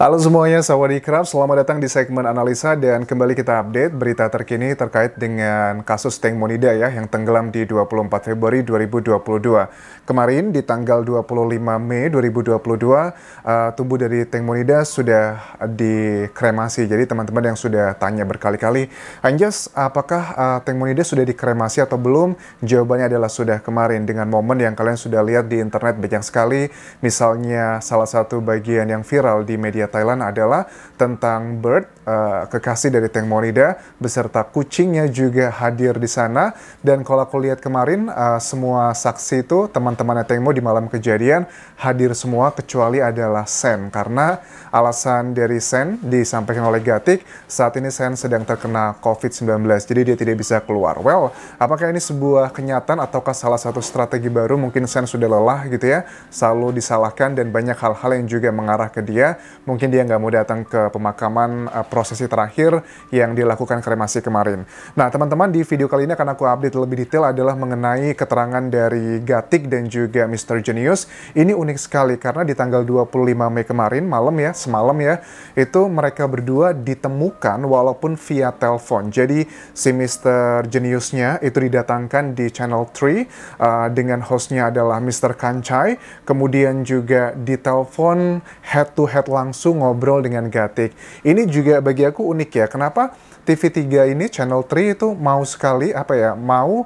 Halo semuanya, Sawadee-krap. Selamat datang di segmen analisa dan kembali kita update berita terkini terkait dengan kasus Teng Monida ya yang tenggelam di 24 Februari 2022. Kemarin di tanggal 25 Mei 2022, tubuh dari Teng Monida sudah dikremasi. Jadi teman-teman yang sudah tanya berkali-kali, Anjas, apakah Teng Monida sudah dikremasi atau belum? Jawabannya adalah sudah kemarin dengan momen yang kalian sudah lihat di internet banyak sekali. Misalnya salah satu bagian yang viral di media Thailand adalah tentang Bird, kekasih dari Teng Monida, beserta kucingnya juga hadir di sana. Dan kalau aku lihat kemarin, semua saksi itu, teman-teman Teng Mo di malam kejadian, hadir semua kecuali adalah Sen. Karena alasan dari Sen disampaikan oleh Gatik, saat ini Sen sedang terkena COVID-19, jadi dia tidak bisa keluar. Well, apakah ini sebuah kenyataan ataukah salah satu strategi baru? Mungkin Sen sudah lelah gitu ya, selalu disalahkan dan banyak hal-hal yang juga mengarah ke dia. Mungkin dia nggak mau datang ke pemakaman prosesi terakhir yang dilakukan kremasi kemarin. Nah, teman-teman, di video kali ini akan aku update lebih detail adalah mengenai keterangan dari Gatik dan juga Mr. Genius. Ini unik sekali karena di tanggal 25 Mei kemarin, malam ya, semalam ya, itu mereka berdua ditemukan walaupun via telepon. Jadi si Mr. Geniusnya itu didatangkan di Channel 3 dengan hostnya adalah Mr. Kancai. Kemudian juga ditelepon head to head langsung ngobrol dengan Gatik. Ini juga bagi aku unik ya. Kenapa TV3 ini, Channel 3 itu mau sekali, mau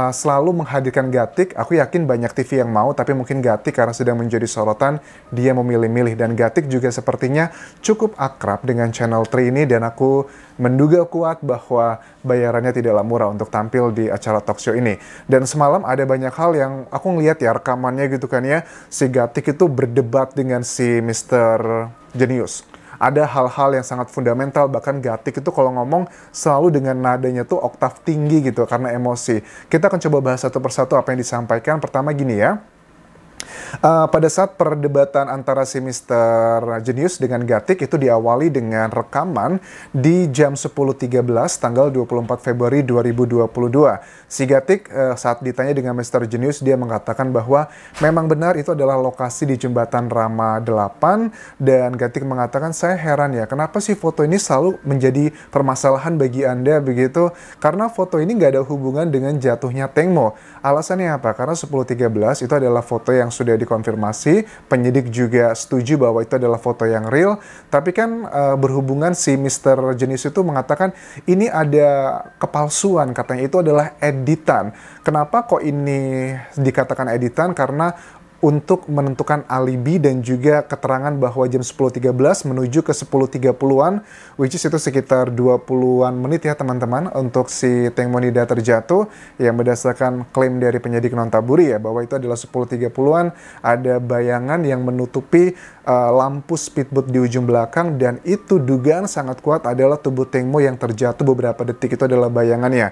selalu menghadirkan Gatik. Aku yakin banyak TV yang mau, tapi mungkin Gatik karena sedang menjadi sorotan, dia memilih-milih. Dan Gatik juga sepertinya cukup akrab dengan Channel 3 ini, dan aku menduga kuat bahwa bayarannya tidaklah murah untuk tampil di acara talkshow ini. Dan semalam ada banyak hal yang aku ngeliat ya, rekamannya gitu kan ya, si Gatik itu berdebat dengan si Mr. Genius. Ada hal-hal yang sangat fundamental, bahkan Gatik itu kalau ngomong selalu dengan nadanya tuh oktav tinggi gitu karena emosi. Kita akan coba bahas satu persatu apa yang disampaikan. Pertama gini ya. Pada saat perdebatan antara si Mr. Genius dengan Gatik itu diawali dengan rekaman di jam 10.13 tanggal 24 Februari 2022. Si Gatik saat ditanya dengan Mr. Genius, dia mengatakan bahwa memang benar itu adalah lokasi di jembatan Rama 8, dan Gatik mengatakan, saya heran ya kenapa sih foto ini selalu menjadi permasalahan bagi Anda begitu, karena foto ini nggak ada hubungan dengan jatuhnya Teng Mo. Alasannya apa? Karena 10.13 itu adalah foto yang sudah dikonfirmasi, penyidik juga setuju bahwa itu adalah foto yang real, tapi kan berhubungan si Mr. Genius itu mengatakan ini ada kepalsuan, katanya itu adalah editan. Kenapa kok ini dikatakan editan? Karena untuk menentukan alibi dan juga keterangan bahwa jam 10.13 menuju ke 10.30-an, which is itu sekitar 20-an menit ya teman-teman, untuk si Teng Monida terjatuh, yang berdasarkan klaim dari penyidik Nontaburi ya, bahwa itu adalah 10.30-an, ada bayangan yang menutupi lampu speedboat di ujung belakang, dan itu dugaan sangat kuat adalah tubuh Teng Mo yang terjatuh beberapa detik, itu adalah bayangannya.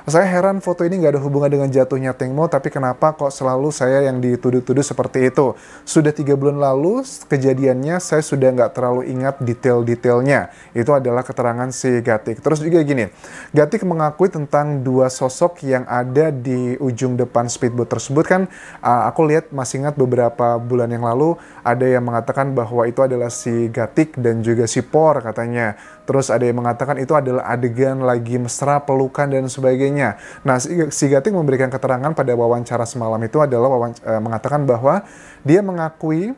Saya heran foto ini nggak ada hubungan dengan jatuhnya Teng Mo, tapi kenapa kok selalu saya yang dituduh-tuduh seperti itu? Sudah 3 bulan lalu kejadiannya, saya sudah nggak terlalu ingat detail-detailnya. Itu adalah keterangan si Gatik. Terus juga gini, Gatik mengakui tentang dua sosok yang ada di ujung depan speedboat tersebut kan. Aku lihat masih ingat beberapa bulan yang lalu ada yang mengatakan bahwa itu adalah si Gatik dan juga si Por katanya. Terus ada yang mengatakan itu adalah adegan lagi mesra, pelukan dan sebagainya. Nah, si Gatik memberikan keterangan pada wawancara semalam itu adalah mengatakan bahwa dia mengakui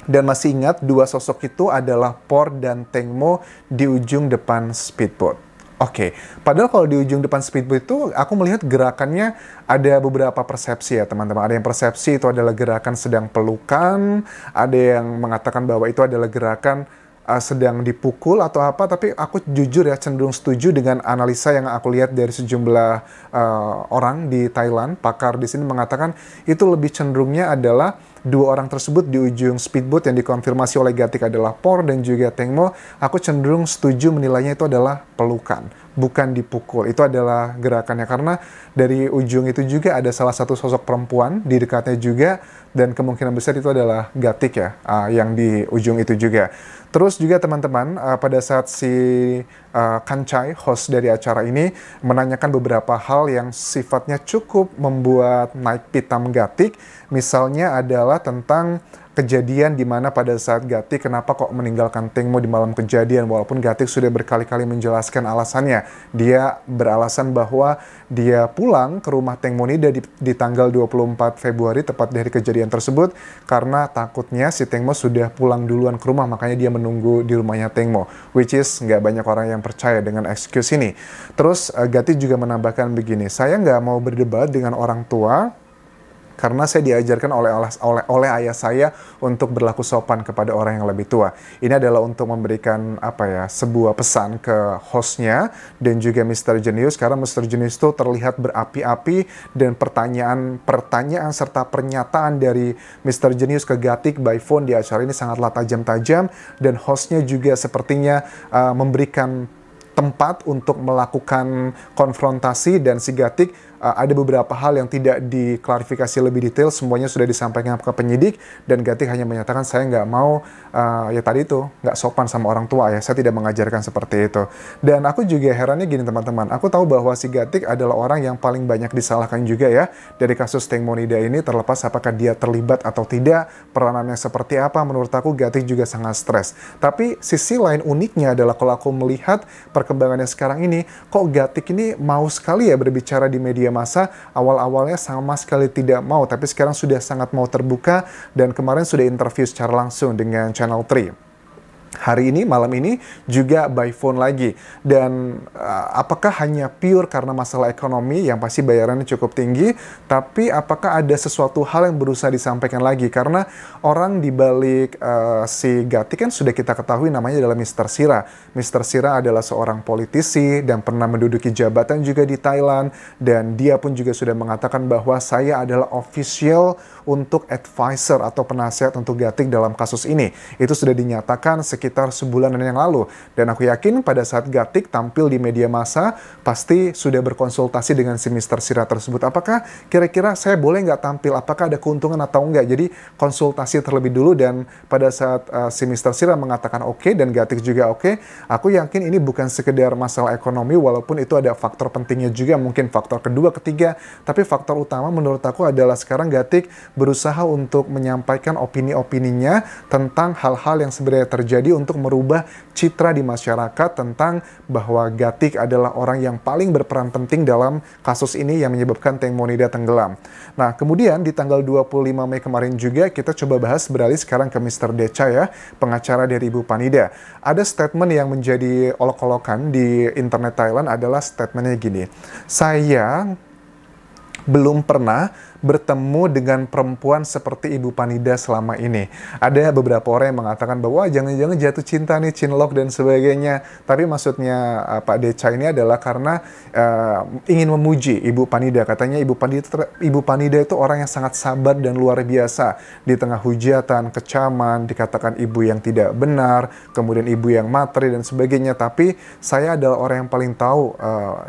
dan masih ingat dua sosok itu adalah Por dan Teng Mo di ujung depan speedboat. Oke, padahal kalau di ujung depan speedboat itu aku melihat gerakannya ada beberapa persepsi ya teman-teman. Ada yang persepsi itu adalah gerakan sedang pelukan, ada yang mengatakan bahwa itu adalah gerakan sedang dipukul atau apa, tapi aku jujur ya cenderung setuju dengan analisa yang aku lihat dari sejumlah orang di Thailand. Pakar di sini mengatakan itu lebih cenderungnya adalah dua orang tersebut di ujung speedboat yang dikonfirmasi oleh Gatik adalah Por dan juga Teng Mo. Aku cenderung setuju menilainya itu adalah pelukan, bukan dipukul. Itu adalah gerakannya karena dari ujung itu juga ada salah satu sosok perempuan di dekatnya juga, dan kemungkinan besar itu adalah Gatik ya, yang di ujung itu juga. Terus juga teman-teman, pada saat si Kancai, host dari acara ini, menanyakan beberapa hal yang sifatnya cukup membuat naik pitam Gatik. Misalnya adalah tentang kejadian di mana pada saat Gatik kenapa kok meninggalkan Tengmo di malam kejadian, walaupun Gatik sudah berkali-kali menjelaskan alasannya. Dia beralasan bahwa dia pulang ke rumah Tengmo Nida di tanggal 24 Februari tepat dari kejadian tersebut karena takutnya si Tengmo sudah pulang duluan ke rumah, makanya dia menunggu di rumahnya Tengmo, which is nggak banyak orang yang percaya dengan excuse ini. Terus Gatik juga menambahkan begini, saya nggak mau berdebat dengan orang tua karena saya diajarkan oleh ayah saya untuk berlaku sopan kepada orang yang lebih tua. Ini adalah untuk memberikan sebuah pesan ke hostnya dan juga Mr. Genius, karena Mr. Genius itu terlihat berapi-api dan pertanyaan serta pernyataan dari Mr. Genius ke Gatik by phone di acara ini sangatlah tajam-tajam, dan hostnya juga sepertinya memberikan tempat untuk melakukan konfrontasi, dan si Gatik ada beberapa hal yang tidak diklarifikasi lebih detail, semuanya sudah disampaikan ke penyidik, dan Gatik hanya menyatakan saya nggak mau, ya tadi itu, nggak sopan sama orang tua ya, saya tidak mengajarkan seperti itu. Dan aku juga herannya gini teman-teman, aku tahu bahwa si Gatik adalah orang yang paling banyak disalahkan juga ya dari kasus Tengmo Nida ini, terlepas apakah dia terlibat atau tidak, peranannya seperti apa, menurut aku Gatik juga sangat stres. Tapi sisi lain uniknya adalah kalau aku melihat perkembangannya sekarang ini, kok Gatik ini mau sekali ya berbicara di media massa. Awal-awalnya sama sekali tidak mau, tapi sekarang sudah sangat mau terbuka, dan kemarin sudah interview secara langsung dengan Channel 3. Hari ini, malam ini juga by phone lagi. Dan apakah hanya pure karena masalah ekonomi yang pasti bayarannya cukup tinggi, tapi apakah ada sesuatu hal yang berusaha disampaikan lagi? Karena orang di balik si Gatik kan sudah kita ketahui namanya adalah Mr. Sira. Mr. Sira adalah seorang politisi dan pernah menduduki jabatan juga di Thailand, dan dia pun juga sudah mengatakan bahwa saya adalah official untuk advisor atau penasihat untuk Gatik dalam kasus ini. Itu sudah dinyatakan sekitar sebulanan yang lalu, dan aku yakin pada saat Gatik tampil di media massa pasti sudah berkonsultasi dengan si Mr. Sira tersebut. Apakah kira-kira saya boleh nggak tampil, apakah ada keuntungan atau enggak. Jadi konsultasi terlebih dulu, dan pada saat si Mr. Sira mengatakan oke, dan Gatik juga oke, aku yakin ini bukan sekedar masalah ekonomi, walaupun itu ada faktor pentingnya juga, mungkin faktor kedua, ketiga, tapi faktor utama menurut aku adalah sekarang Gatik berusaha untuk menyampaikan opini-opininya tentang hal-hal yang sebenarnya terjadi untuk merubah citra di masyarakat tentang bahwa Gatik adalah orang yang paling berperan penting dalam kasus ini yang menyebabkan Tengmo Nida tenggelam. Nah, kemudian di tanggal 25 Mei kemarin juga kita coba bahas, beralih sekarang ke Mr. Decha ya, pengacara dari Ibu Panida. Ada statement yang menjadi olok-olokan di internet Thailand, adalah statementnya gini, saya belum pernah bertemu dengan perempuan seperti Ibu Panida selama ini. Ada beberapa orang yang mengatakan bahwa jangan-jangan jatuh cinta nih, cinlok dan sebagainya. Tapi maksudnya Pak Decha ini adalah karena ingin memuji Ibu Panida. Katanya Ibu Panida itu orang yang sangat sabar dan luar biasa. Di tengah hujatan, kecaman, dikatakan ibu yang tidak benar, kemudian ibu yang materi dan sebagainya. Tapi saya adalah orang yang paling tahu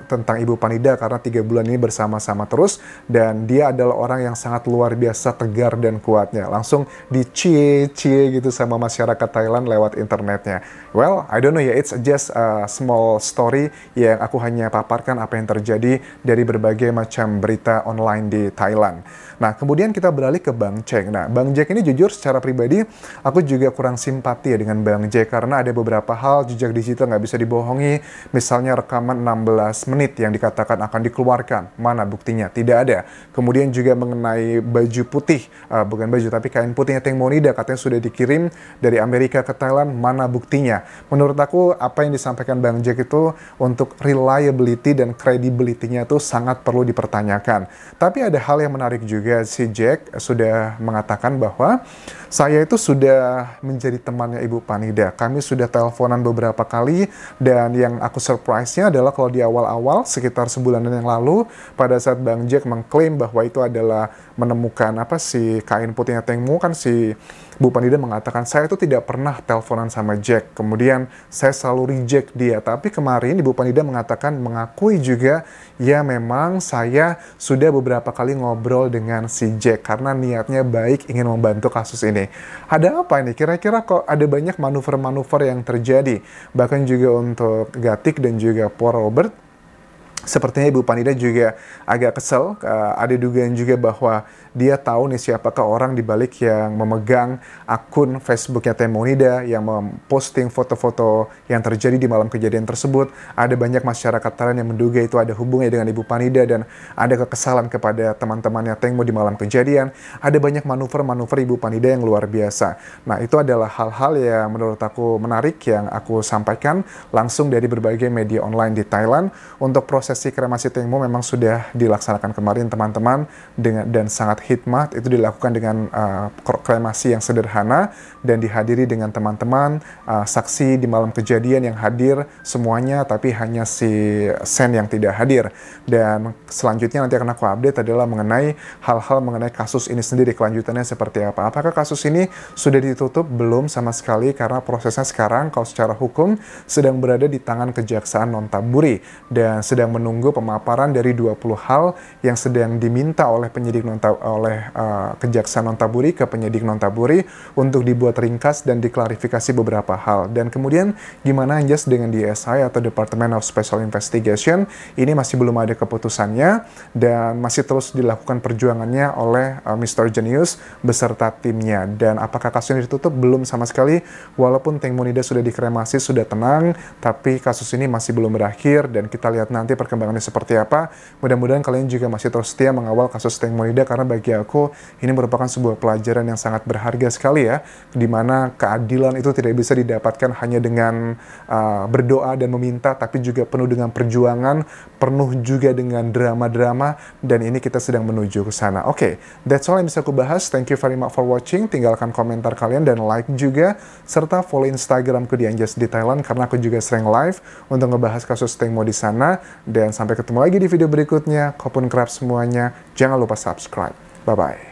tentang Ibu Panida karena 3 bulan ini bersama-sama terus, dan dia adalah orang yang sangat luar biasa tegar dan kuatnya. Langsung dicie-cie gitu sama masyarakat Thailand lewat internetnya. Well, I don't know ya, it's just a small story yang aku hanya paparkan apa yang terjadi dari berbagai macam berita online di Thailand. Nah, kemudian kita beralih ke Bang Jack. Nah, Bang Jack ini jujur secara pribadi, aku juga kurang simpati ya dengan Bang Jack, karena ada beberapa hal jejak digital nggak bisa dibohongi. Misalnya rekaman 16 menit yang dikatakan akan dikeluarkan. Mana buktinya? Tidak ada. Kemudian juga mengenai baju putih, bukan baju tapi kain putihnya Tengmo Nida, katanya sudah dikirim dari Amerika ke Thailand. Mana buktinya? Menurut aku, apa yang disampaikan Bang Jack itu untuk reliability dan credibility-nya itu sangat perlu dipertanyakan. Tapi ada hal yang menarik juga, si Jack sudah mengatakan bahwa saya itu sudah menjadi temannya Ibu Panida. Kami sudah teleponan beberapa kali, dan yang aku surprise-nya adalah kalau di awal-awal sekitar sebulanan yang lalu, pada saat Bang Jack mengklaim bahwa itu adalah menemukan si kain putihnya Tengmo, kan si Bu Panida mengatakan saya itu tidak pernah teleponan sama Jack. Kemudian saya selalu reject dia. Tapi kemarin Ibu Panida mengatakan, mengakui juga, ya memang saya sudah beberapa kali ngobrol dengan si Jack karena niatnya baik, ingin membantu kasus ini. Ada apa ini? Kira-kira kok ada banyak manuver-manuver yang terjadi. Bahkan juga untuk Gatik dan juga Paul Robert. Sepertinya Ibu Panida juga agak kesel, ada dugaan juga bahwa dia tahu nih siapakah orang di balik yang memegang akun Facebooknya Teh Monida yang memposting foto-foto yang terjadi di malam kejadian tersebut. Ada banyak masyarakat Thailand yang menduga itu ada hubungannya dengan Ibu Panida dan ada kekesalan kepada teman-temannya Teng Mo di malam kejadian. Ada banyak manuver-manuver Ibu Panida yang luar biasa. Nah, itu adalah hal-hal yang menurut aku menarik yang aku sampaikan langsung dari berbagai media online di Thailand. Untuk prosesi kremasi Teng Mo memang sudah dilaksanakan kemarin teman-teman dan sangat hikmat. Itu dilakukan dengan kremasi yang sederhana dan dihadiri dengan teman-teman saksi di malam kejadian yang hadir semuanya, tapi hanya si Sen yang tidak hadir. Dan selanjutnya nanti akan aku update adalah mengenai hal-hal mengenai kasus ini sendiri, kelanjutannya seperti apa. Apakah kasus ini sudah ditutup? Belum sama sekali, karena prosesnya sekarang kalau secara hukum sedang berada di tangan Kejaksaan Nonthaburi dan sedang menunggu pemaparan dari 20 hal yang sedang diminta oleh penyidik Kejaksaan Nonthaburi ke penyidik Nonthaburi untuk dibuat ringkas dan diklarifikasi beberapa hal. Dan kemudian gimana Anjas dengan DSI atau Department of Special Investigation, ini masih belum ada keputusannya dan masih terus dilakukan perjuangannya oleh Mr. Genius beserta timnya. Dan apakah kasus ini ditutup? Belum sama sekali, walaupun Teng Monida sudah dikremasi, sudah tenang, tapi kasus ini masih belum berakhir dan kita lihat nanti perkembangannya seperti apa. Mudah-mudahan kalian juga masih terus setia mengawal kasus Teng Monida, karena bagi aku ini merupakan sebuah pelajaran yang sangat berharga sekali ya, di mana keadilan itu tidak bisa didapatkan hanya dengan berdoa dan meminta, tapi juga penuh dengan perjuangan, penuh juga dengan drama-drama, dan ini kita sedang menuju ke sana. Oke, that's all yang bisa aku bahas. Thank you very much for watching. Tinggalkan komentar kalian dan like juga, serta follow Instagramku di Anjas di Thailand, karena aku juga sering live untuk ngebahas kasus Teng Mo di sana. Dan sampai ketemu lagi di video berikutnya. Kopun kerap semuanya. Jangan lupa subscribe. Bye-bye.